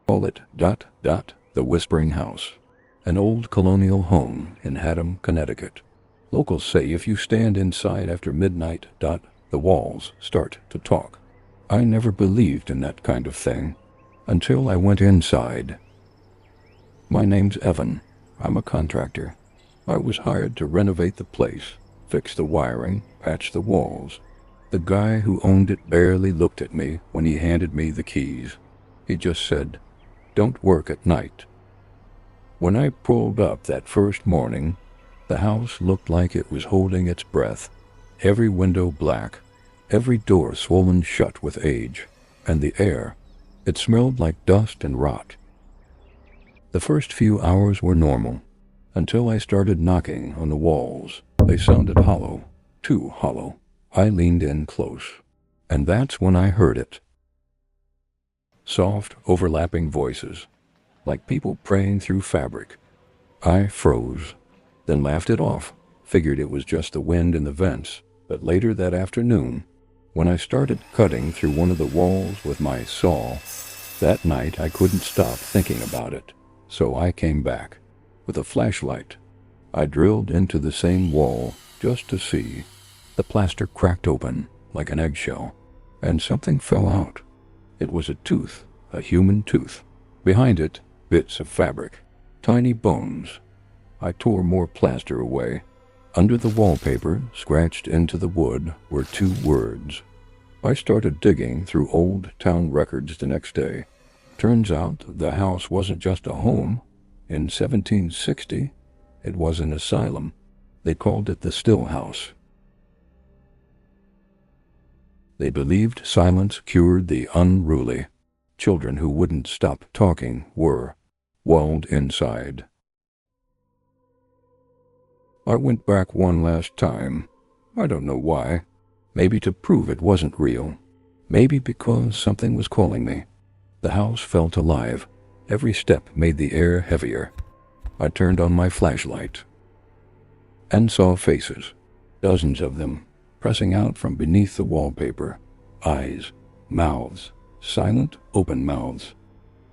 Call it ... the Whispering House. An old colonial home in Haddam, Connecticut. Locals say if you stand inside after midnight ... the walls start to talk. I never believed in that kind of thing until I went inside. My name's Evan. I'm a contractor. I was hired to renovate the place, fix the wiring, patch the walls. The guy who owned it barely looked at me when he handed me the keys. He just said, "Don't work at night." When I pulled up that first morning, the house looked like it was holding its breath. Every window black, every door swollen shut with age, and the air, it smelled like dust and rot. The first few hours were normal, until I started knocking on the walls. They sounded hollow, too hollow. I leaned in close, and that's when I heard it. Soft, overlapping voices, like people praying through fabric. I froze, then laughed it off, figured it was just the wind in the vents. But later that afternoon, when I started cutting through one of the walls with my saw, that night I couldn't stop thinking about it. So I came back. With a flashlight, I drilled into the same wall just to see. The plaster cracked open like an eggshell, and something fell out. It was a tooth, a human tooth. Behind it, bits of fabric, tiny bones. I tore more plaster away. Under the wallpaper, scratched into the wood, were 2 words. I started digging through old town records the next day. Turns out the house wasn't just a home. In 1760, it was an asylum. They called it the Still House. They believed silence cured the unruly. Children who wouldn't stop talking were walled inside. I went back one last time. I don't know why. Maybe to prove it wasn't real. Maybe because something was calling me. The house felt alive. Every step made the air heavier. I turned on my flashlight and saw faces, dozens of them, pressing out from beneath the wallpaper. Eyes, mouths, silent, open mouths.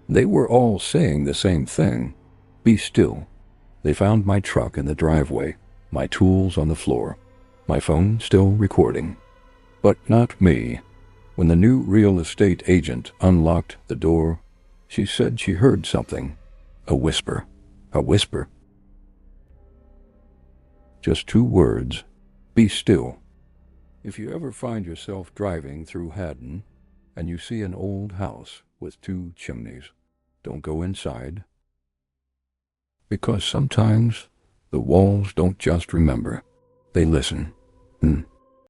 They were all saying the same thing. Be still. They found my truck in the driveway, my tools on the floor, my phone still recording. But not me. When the new real estate agent unlocked the door, she said she heard something. A whisper. A whisper. Just 2 words. Be still. If you ever find yourself driving through Haddam and you see an old house with 2 chimneys, don't go inside. Because sometimes the walls don't just remember, they listen.